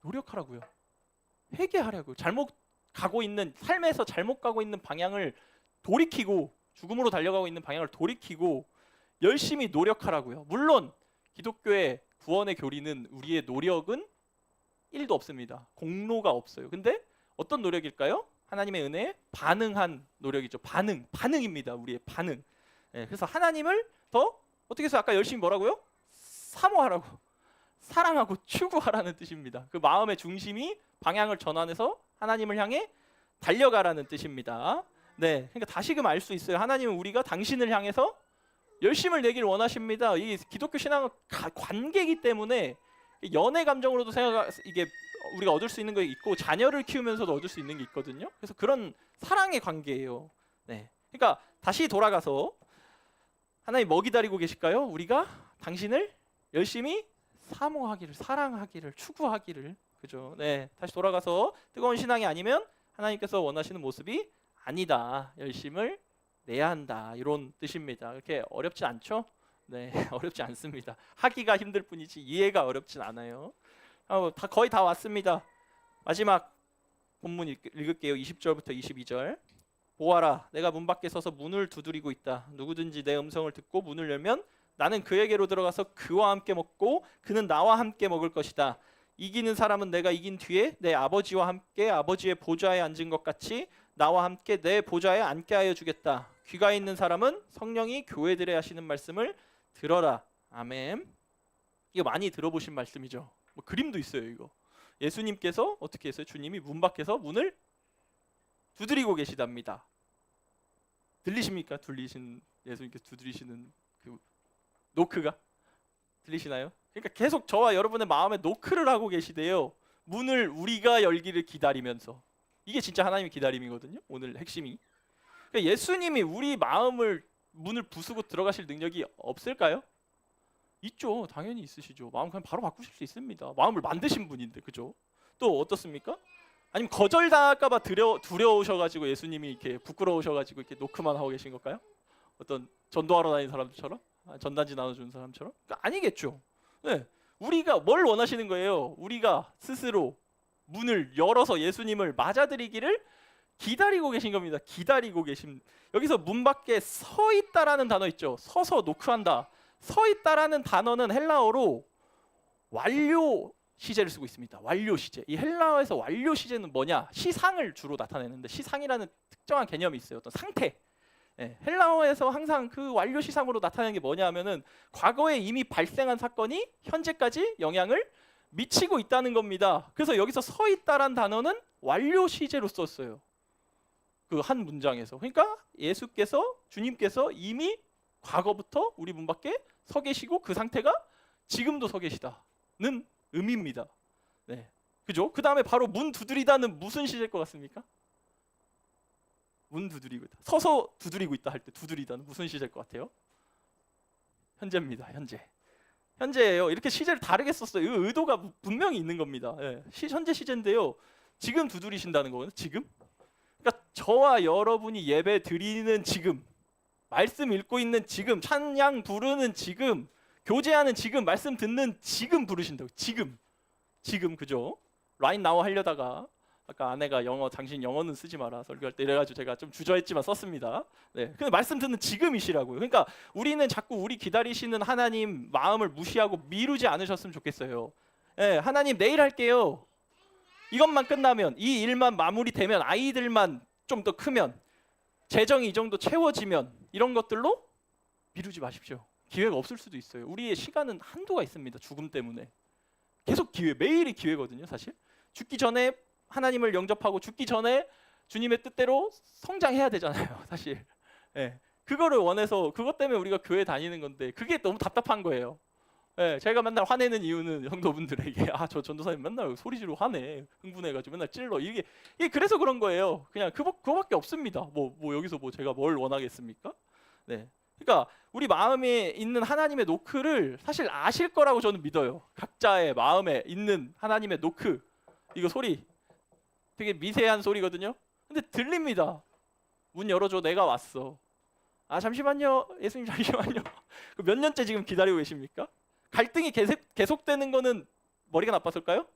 노력하라고요. 회개하라고요. 삶에서 잘못 가고 있는 방향을 돌이키고, 죽음으로 달려가고 있는 방향을 돌이키고 열심히 노력하라고요. 물론 기독교의 구원의 교리는 우리의 노력은 1도 없습니다. 공로가 없어요. 근데 어떤 노력일까요? 하나님의 은혜에 반응한 노력이죠. 반응입니다. 우리의 반응. 네, 그래서 하나님을 더 어떻게 해서 아까 열심히 뭐라고요? 사모하라고, 사랑하고 추구하라는 뜻입니다. 그 마음의 중심이 방향을 전환해서 하나님을 향해 달려가라는 뜻입니다. 네, 그러니까 다시금 알 수 있어요. 하나님은 우리가 당신을 향해서 열심을 내길 원하십니다. 이 기독교 신앙은 관계이기 때문에 연애 감정으로도 이게 우리가 얻을 수 있는 게 있고 자녀를 키우면서도 얻을 수 있는 게 있거든요. 그래서 그런 사랑의 관계예요. 네, 그러니까 다시 돌아가서 하나님 뭐 기다리고 계실까요? 우리가 당신을 열심히 사모하기를, 사랑하기를, 추구하기를. 그죠? 네, 다시 돌아가서 뜨거운 신앙이 아니면 하나님께서 원하시는 모습이 아니다. 열심을 내야 한다. 이런 뜻입니다. 이렇게 어렵지 않죠? 네, 어렵지 않습니다. 하기가 힘들 뿐이지 이해가 어렵진 않아요. 거의 다 왔습니다. 마지막 본문 읽을게요. 20절부터 22절. 보아라, 내가 문 밖에 서서 문을 두드리고 있다. 누구든지 내 음성을 듣고 문을 열면 나는 그에게로 들어가서 그와 함께 먹고 그는 나와 함께 먹을 것이다. 이기는 사람은 내가 이긴 뒤에 내 아버지와 함께 아버지의 보좌에 앉은 것 같이 나와 함께 내 보좌에 앉게 하여 주겠다. 귀가 있는 사람은 성령이 교회들에 하시는 말씀을 들어라. 아멘. 이거 많이 들어보신 말씀이죠. 뭐 그림도 있어요. 이거 예수님께서 어떻게 했어요? 주님이 문 밖에서 문을 두드리고 계시답니다. 들리십니까? 예수님께서 두드리시는 그 노크가 들리시나요? 그러니까 계속 저와 여러분의 마음에 노크를 하고 계시대요. 문을 우리가 열기를 기다리면서. 이게 진짜 하나님의 기다림이거든요. 오늘 핵심이. 그러니까 예수님이 우리 문을 부수고 들어가실 능력이 없을까요? 있죠. 당연히 있으시죠. 마음 그냥 바로 바꾸실 수 있습니다. 마음을 만드신 분인데, 그죠? 또 어떻습니까? 아니면 거절당할까봐 두려우셔가지고 예수님이 이렇게 부끄러우셔가지고 이렇게 노크만 하고 계신 걸까요? 어떤 전도하러 다니는 사람들처럼, 전단지 나눠주는 사람처럼? 그러니까 아니겠죠. 네, 우리가 뭘 원하시는 거예요? 우리가 스스로 문을 열어서 예수님을 맞아들이기를 기다리고 계신 겁니다. 기다리고 계신. 여기서 문 밖에 서 있다라는 단어 있죠. 서서 노크한다. 서 있다라는 단어는 헬라어로 완료 시제를 쓰고 있습니다. 완료 시제. 이 헬라어에서 완료 시제는 뭐냐? 시상을 주로 나타내는데, 시상이라는 특정한 개념이 있어요. 어떤 상태. 예, 헬라어에서 항상 그 완료 시상으로 나타내는 게 뭐냐면은 과거에 이미 발생한 사건이 현재까지 영향을 미치고 있다는 겁니다. 그래서 여기서 서 있다란 단어는 완료 시제로 썼어요. 그 한 문장에서. 그러니까 주님께서 이미 과거부터 우리 문 밖에 서 계시고 그 상태가 지금도 서 계시다는 의미입니다. 네, 그죠? 그 다음에 바로 문 두드리다는 무슨 시제일 것 같습니까? 문 두드리고 있다. 서서 두드리고 있다 할 때 두드리다는 무슨 시제일 것 같아요? 현재입니다. 현재예요. 이렇게 시제를 다르게 썼어요. 이 의도가 분명히 있는 겁니다. 예, 현재 시제인데요. 지금 두드리신다는 거거든요. 지금. 그러니까 저와 여러분이 예배 드리는 지금, 말씀 읽고 있는 지금, 찬양 부르는 지금, 교제하는 지금, 말씀 듣는 지금 부르신다고. 지금 그죠? 라인 나오 하려다가 아까 아내가 당신 영어는 쓰지 마라 설교할 때 이래가지고 제가 좀 주저했지만 썼습니다. 네, 근데 말씀 듣는 지금이시라고요. 그러니까 우리는 자꾸 우리 기다리시는 하나님 마음을 무시하고 미루지 않으셨으면 좋겠어요. 네, 하나님 내일 할게요. 이것만 끝나면, 이 일만 마무리되면, 아이들만 좀 더 크면, 재정이 이 정도 채워지면, 이런 것들로 미루지 마십시오. 기회가 없을 수도 있어요. 우리의 시간은 한도가 있습니다. 죽음 때문에. 계속 매일이 기회거든요. 사실 죽기 전에 하나님을 영접하고 죽기 전에 주님의 뜻대로 성장해야 되잖아요. 사실 그거를 원해서, 그것 때문에 우리가 교회 다니는 건데 그게 너무 답답한 거예요. 제가 맨날 화내는 이유는 성도분들에게 저 전도사님 맨날 소리 지르고 화내, 흥분해가지고 맨날 찔러, 이게 그래서 그런 거예요. 그냥 그거밖에 없습니다. 뭐 여기서 제가 뭘 원하겠습니까? 네, 그러니까 우리 마음에 있는 하나님의 노크를 사실 아실 거라고 저는 믿어요. 각자의 마음에 있는 하나님의 노크, 이거 소리 되게 미세한 소리거든요. 근데 들립니다. 문 열어줘, 내가 왔어. 잠시만요, 예수님 잠시만요. 몇 년째 지금 기다리고 계십니까? 갈등이 계속되는 거는 머리가 나빴을까요?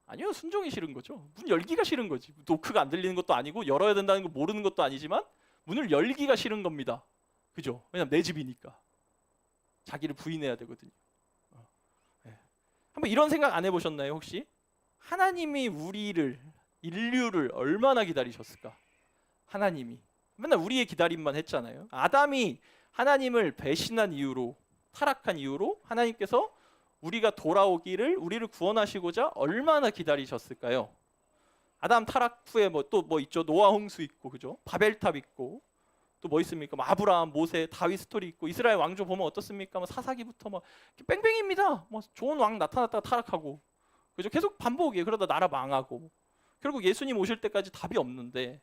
아니요, 순종이 싫은 거죠. 문 열기가 싫은 거지. 노크가 안 들리는 것도 아니고 열어야 된다는 거 모르는 것도 아니지만 문을 열기가 싫은 겁니다. 그죠? 왜냐면 내 집이니까. 자기를 부인해야 되거든요. 한번 이런 생각 안 해보셨나요 혹시? 하나님이 인류를 얼마나 기다리셨을까? 하나님이 맨날 우리의 기다림만 했잖아요. 아담이 하나님을 배신한 이유로, 타락한 이유로 하나님께서 우리가 돌아오기를, 우리를 구원하시고자 얼마나 기다리셨을까요? 아담 타락 후에 또 뭐 있죠? 노아 홍수 있고, 그죠? 바벨탑 있고, 또 뭐 있습니까? 아브라함, 모세, 다윗 스토리 있고, 이스라엘 왕조 보면 어떻습니까? 사사기부터 뺑뺑입니다. 좋은 왕 나타났다가 타락하고, 그죠? 계속 반복이에요. 그러다 나라 망하고, 결국 예수님 오실 때까지 답이 없는데,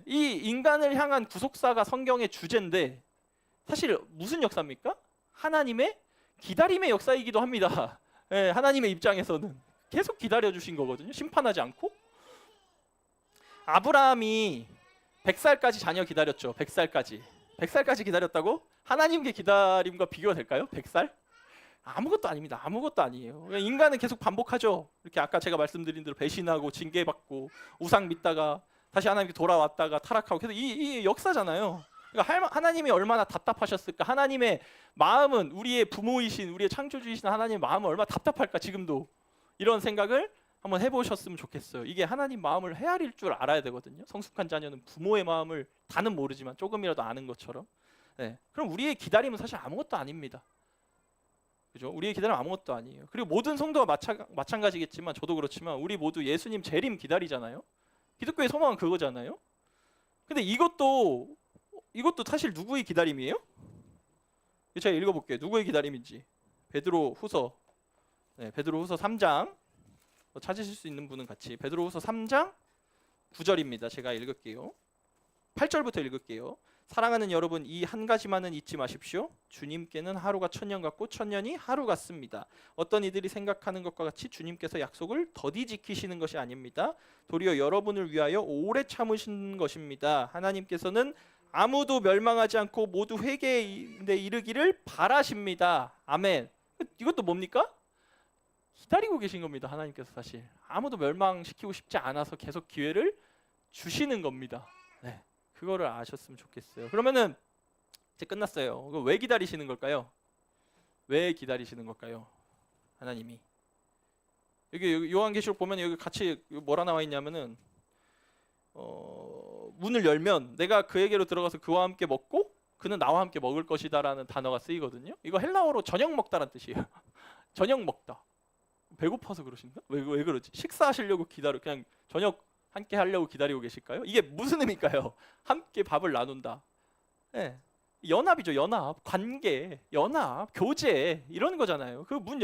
이 인간을 향한 구속사가 성경의 주제인데 사실 무슨 역사입니까? 하나님의 기다림의 역사이기도 합니다. 하나님의 입장에서는 계속 기다려주신 거거든요. 심판하지 않고. 아브라함이 100살까지 자녀 기다렸죠. 100살까지 기다렸다고? 하나님의 기다림과 비교가 될까요? 100살? 아무것도 아닙니다. 아무것도 아니에요. 인간은 계속 반복하죠. 이렇게 아까 제가 말씀드린 대로 배신하고 징계받고 우상 믿다가 다시 하나님께 돌아왔다가 타락하고, 계속 이 역사잖아요. 그러니까 하나님이 얼마나 답답하셨을까? 하나님의 마음은, 우리의 부모이신, 우리의 창조주이신 하나님의 마음은 얼마나 답답할까? 지금도 이런 생각을 한번 해보셨으면 좋겠어요. 이게 하나님 마음을 헤아릴 줄 알아야 되거든요. 성숙한 자녀는 부모의 마음을 다는 모르지만 조금이라도 아는 것처럼. 그럼 우리의 기다림은 사실 아무것도 아닙니다. 그죠? 우리의 기다림은 아무것도 아니에요. 그리고 모든 성도가 마찬가지겠지만, 저도 그렇지만 우리 모두 예수님 재림 기다리잖아요. 기독교의 소망은 그거잖아요. 근데 이것도 사실 누구의 기다림이에요? 제가 읽어볼게요. 누구의 기다림인지. 베드로후서 3장, 찾으실 수 있는 분은 같이 베드로후서 3장 9절입니다. 제가 읽을게요. 8절부터 읽을게요. 사랑하는 여러분, 이 한 가지만은 잊지 마십시오. 주님께는 하루가 천년 같고 천년이 하루 같습니다. 어떤 이들이 생각하는 것과 같이 주님께서 약속을 더디 지키시는 것이 아닙니다. 도리어 여러분을 위하여 오래 참으신 것입니다. 하나님께서는 아무도 멸망하지 않고 모두 회개에 이르기를 바라십니다. 아멘. 이것도 뭡니까? 기다리고 계신 겁니다. 하나님께서 사실 아무도 멸망시키고 싶지 않아서 계속 기회를 주시는 겁니다. 네. 그거를 아셨으면 좋겠어요. 그러면은 이제 끝났어요. 왜 기다리시는 걸까요? 왜 기다리시는 걸까요? 하나님이. 여기 요한계시록 보면 여기 같이 뭐라 나와 있냐면은 문을 열면 내가 그에게로 들어가서 그와 함께 먹고 그는 나와 함께 먹을 것이다라는 단어가 쓰이거든요. 이거 헬라어로 저녁 먹다라는 뜻이에요. 저녁 먹다. 배고파서 그러신가? 왜 그러지? 식사하시려고 그냥 저녁 함께 하려고 기다리고 계실까요? 이게 무슨 의미일까요? 함께 밥을 나눈다. 네. 연합이죠. 연합, 관계, 연합, 교제 이런 거잖아요. 그 문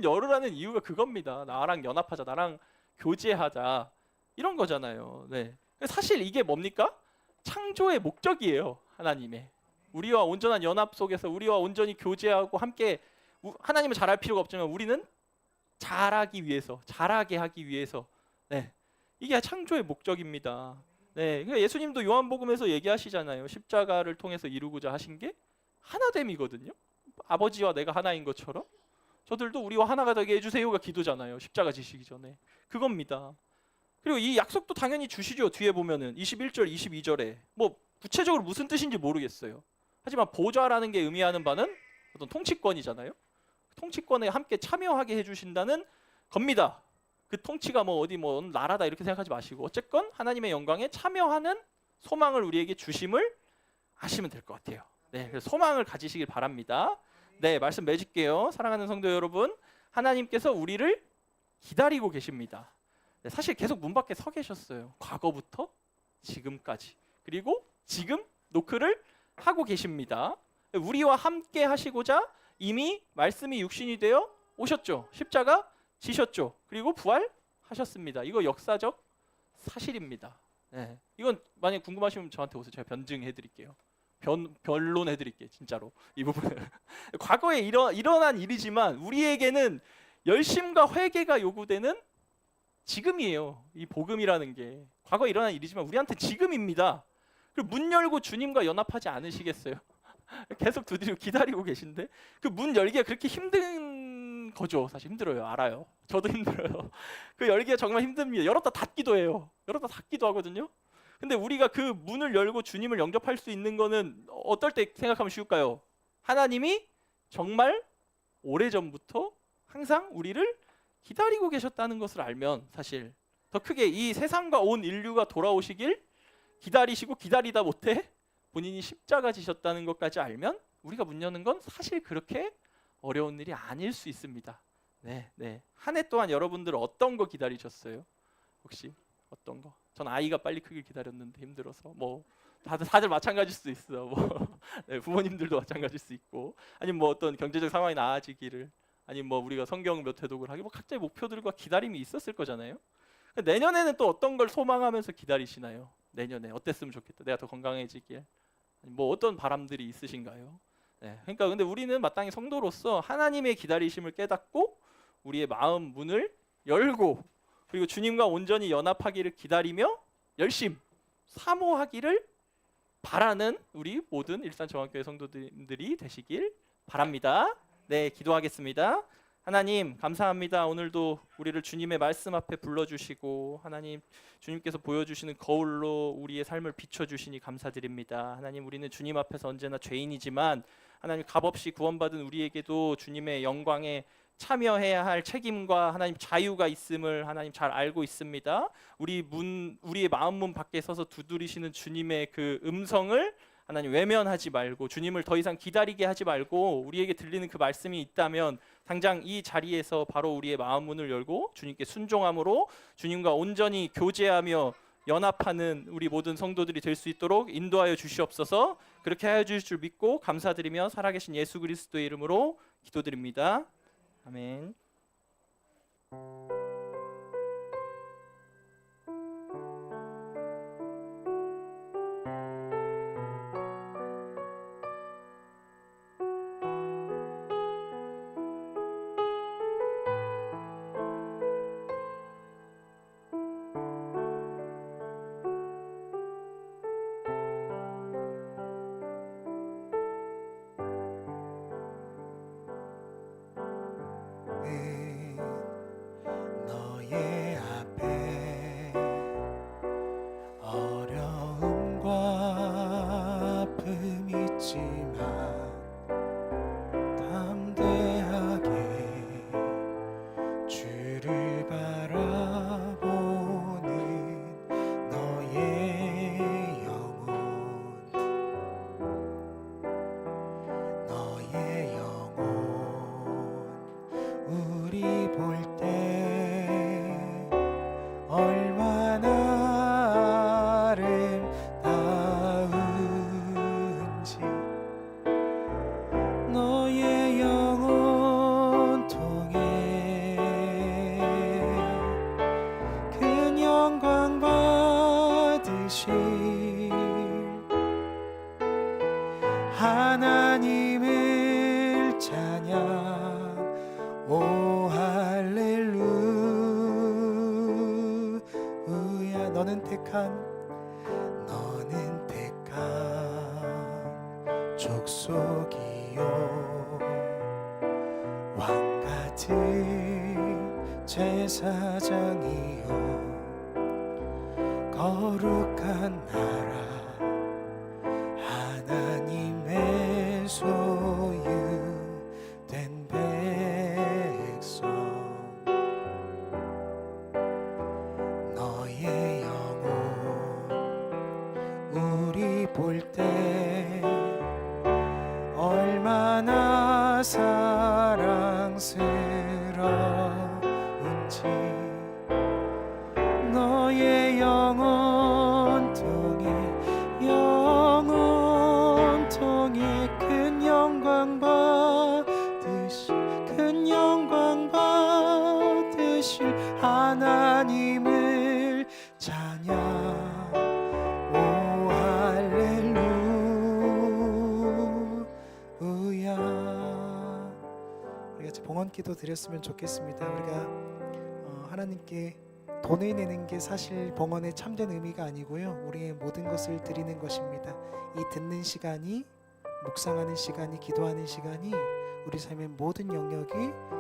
열으라는 이유가 그겁니다. 나랑 연합하자, 나랑 교제하자 이런 거잖아요. 네. 사실 이게 뭡니까? 창조의 목적이에요. 하나님의 우리와 온전한 연합 속에서 우리와 온전히 교제하고 함께 하나님은 잘할 필요가 없지만 우리는 잘하기 위해서, 잘하게 하기 위해서. 네. 이게 창조의 목적입니다. 네, 그러니까 예수님도 요한복음에서 얘기하시잖아요. 십자가를 통해서 이루고자 하신 게 하나됨이거든요. 아버지와 내가 하나인 것처럼 저들도 우리와 하나가 되게 해주세요가 기도잖아요. 십자가 지시기 전에. 그겁니다. 그리고 이 약속도 당연히 주시죠. 뒤에 보면은 21절, 22절에 뭐 구체적으로 무슨 뜻인지 모르겠어요. 하지만 보좌라는 게 의미하는 바는 어떤 통치권이잖아요. 통치권에 함께 참여하게 해주신다는 겁니다. 그 통치가 뭐 어디 뭐 나라다 이렇게 생각하지 마시고 어쨌건 하나님의 영광에 참여하는 소망을 우리에게 주심을 아시면 될 것 같아요. 네, 그래서 소망을 가지시길 바랍니다. 네, 말씀 맺을게요. 사랑하는 성도 여러분, 하나님께서 우리를 기다리고 계십니다. 네, 사실 계속 문 밖에 서 계셨어요. 과거부터 지금까지. 그리고 지금 노크를 하고 계십니다. 우리와 함께 하시고자 이미 말씀이 육신이 되어 오셨죠. 십자가 지셨죠. 그리고 부활하셨습니다. 이거 역사적 사실입니다. 네. 이건 만약 궁금하시면 저한테 오세요. 제가 변증해 드릴게요. 변론해 드릴게요. 진짜로. 이 부분은 과거에 일어난 일이지만 우리에게는 열심과 회개가 요구되는 지금이에요. 이 복음이라는 게 과거에 일어난 일이지만 우리한테 지금입니다. 그리고 문 열고 주님과 연합하지 않으시겠어요? 계속 두드리고 기다리고 계신데 그 문 열기가 그렇게 힘든 거죠. 사실 힘들어요. 알아요. 저도 힘들어요. 그 열기가 정말 힘듭니다. 열었다 닫기도 해요. 열었다 닫기도 하거든요. 근데 우리가 그 문을 열고 주님을 영접할 수 있는 거는 어떨 때 생각하면 쉬울까요? 하나님이 정말 오래전부터 항상 우리를 기다리고 계셨다는 것을 알면 사실 더 크게 이 세상과 온 인류가 돌아오시길 기다리시고 기다리다 못해 본인이 십자가 지셨다는 것까지 알면 우리가 문 여는 건 사실 그렇게 어려운 일이 아닐 수 있습니다. 네, 네. 한 해 동안 여러분들 어떤 거 기다리셨어요? 혹시 어떤 거? 전 아이가 빨리 크길 기다렸는데 힘들어서 뭐 다들 마찬가지일 수 있어. 뭐 네, 부모님들도 마찬가지일 수 있고 아니면 뭐 어떤 경제적 상황이 나아지기를 아니면 뭐 우리가 성경 몇 회독을 하기 뭐 각자의 목표들과 기다림이 있었을 거잖아요. 내년에는 또 어떤 걸 소망하면서 기다리시나요? 내년에 어땠으면 좋겠다. 내가 더 건강해지길. 뭐 어떤 바람들이 있으신가요? 네, 그러니까 근데 우리는 마땅히 성도로서 하나님의 기다리심을 깨닫고 우리의 마음 문을 열고 그리고 주님과 온전히 연합하기를 기다리며 열심 사모하기를 바라는 우리 모든 일산정학교회 성도들이 되시길 바랍니다. 네, 기도하겠습니다. 하나님 감사합니다. 오늘도 우리를 주님의 말씀 앞에 불러주시고 하나님 주님께서 보여주시는 거울로 우리의 삶을 비춰주시니 감사드립니다. 하나님 우리는 주님 앞에서 언제나 죄인이지만 하나님 값없이 구원받은 우리에게도 주님의 영광에 참여해야 할 책임과 하나님 자유가 있음을 하나님 잘 알고 있습니다. 우리의 마음 문 밖에 서서 두드리시는 주님의 그 음성을 하나님 외면하지 말고 주님을 더 이상 기다리게 하지 말고 우리에게 들리는 그 말씀이 있다면 당장 이 자리에서 바로 우리의 마음 문을 열고 주님께 순종함으로 주님과 온전히 교제하며 연합하는 우리 모든 성도들이 될 수 있도록 인도하여 주시옵소서. 그렇게 하여 주실 줄 믿고 감사드리며 살아계신 예수 그리스도의 이름으로 기도드립니다. 아멘. 우리 볼 때 얼마나 아름다운지 너의 영혼 통해 큰 영광 받으실 하나님을 찬양 오 할렐루야 너는 택한 족속이요 왕같은 제사장이요 거룩한 나라 하나님의 소유된 백성 너의 영혼 우리 볼 때 얼마나 사랑스러운지 너의 영혼 통해 큰 영광 받으실 하나님을 찬양 오 할렐루야 우리 같이 봉헌 기도 드렸으면 좋겠습니다. 우리가 하나님께 돈을 내는 게 사실 봉헌의 참된 의미가 아니고요 우리의 모든 것을 드리는 것입니다. 이 듣는 시간이 묵상하는 시간이 기도하는 시간이 우리 삶의 모든 영역이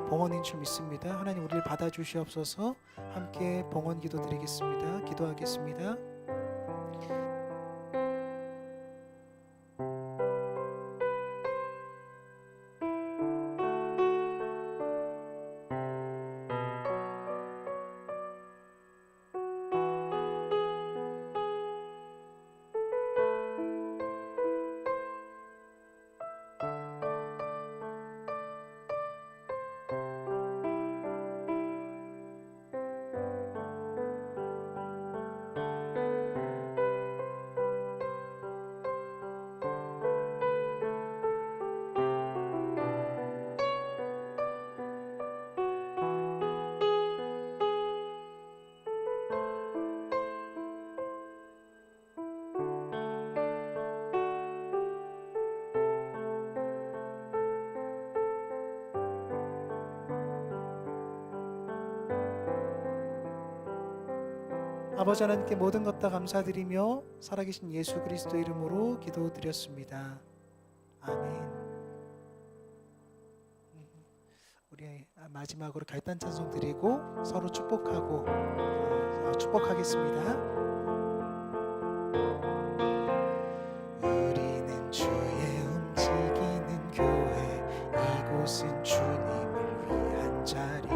봉헌인 줄 믿습니다. 하나님 우리를 받아주시옵소서. 함께 봉헌 기도 드리겠습니다. 기도하겠습니다. 아버지 하나님께 모든 것 다 감사드리며 살아계신 예수 그리스도 이름으로 기도드렸습니다. 아멘. 우리 마지막으로 결단 찬송 드리고 서로 축복하겠습니다. 우리는 주의 움직이는 교회 이곳은 주님을 위한 자리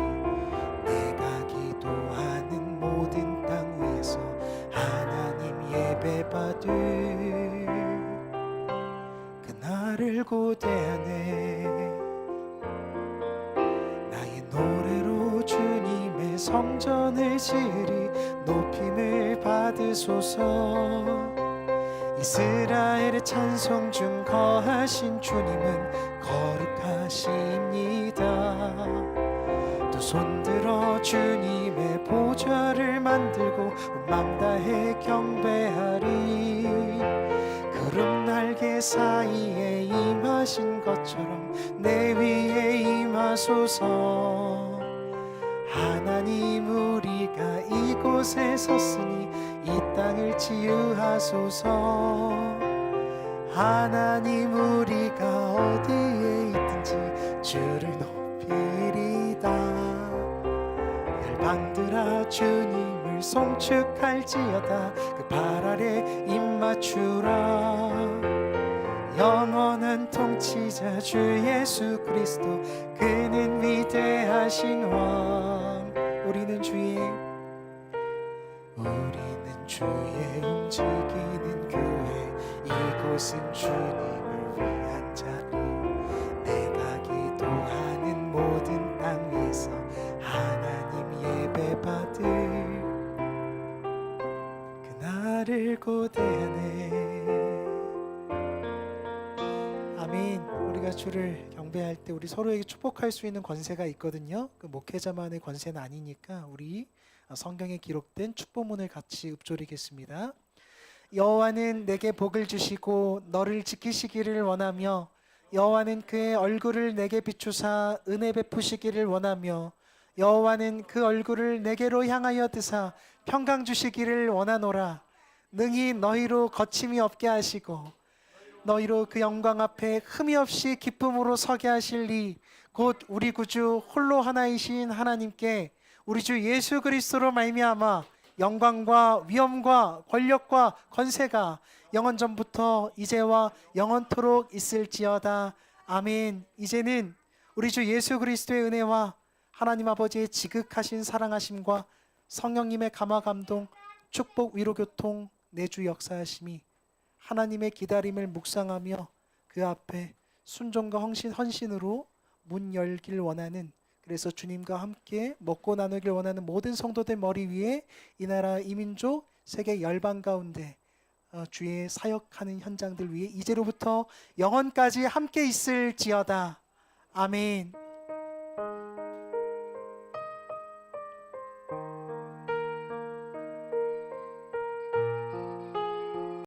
내가 기도하는 모든 땅 위에서 하나님 예배받을 그날을 고대하네 나의 노래로 주님의 성전을 지으리 높임을 받으소서 이스라엘의 찬송 중 거하신 주님은 거룩하십니다 두 손 들어 주님의 보좌를 만들고 맘 다해 경배하리 구름 날개 사이에 임하신 것처럼 내 위에 임하소서 하나님 우리가 이곳에 섰으니 이 땅을 치유하소서 하나님 우리가 어디에 있든지 주를 높이리다 열방들아 주님을 송축할지어다 그 발 아래 입 맞추라 영원한 통치자 주 예수 그리스도 그는 위대하신 왕 우리는 주의 움직이는 교회 이곳은 주님을 위한 자리 내가 기도하는 모든 땅 위에서 예배받을 그날을 고대하네. 아멘. 우리가 주를 경배할 때 우리 서로에게 축복할 수 있는 권세가 있거든요. 그 목회자만의 권세는 아니니까 우리 성경에 기록된 축복문을 같이 읊조리겠습니다. 여호와는 내게 복을 주시고 너를 지키시기를 원하며 여호와는 그의 얼굴을 내게 비추사 은혜 베푸시기를 원하며 여호와는 그 얼굴을 내게로 향하여 드사 평강 주시기를 원하노라. 능히 너희로 거침이 없게 하시고 너희로 그 영광 앞에 흠이 없이 기쁨으로 서게 하실리 곧 우리 구주 홀로 하나이신 하나님께 우리 주 예수 그리스도로 말미암아 영광과 위엄과 권력과 권세가 영원 전부터 이제와 영원토록 있을지어다. 아멘. 이제는 우리 주 예수 그리스도의 은혜와 하나님 아버지의 지극하신 사랑하심과 성령님의 감화 감동 축복 위로 교통 내주 역사하심이 하나님의 기다림을 묵상하며 그 앞에 순종과 헌신으로 문 열길 원하는, 그래서 주님과 함께 먹고 나누길 원하는 모든 성도들 머리 위에 이 나라 이민족 세계 열방 가운데 주의 사역하는 현장들 위에 이제로부터 영원까지 함께 있을지어다. 아멘.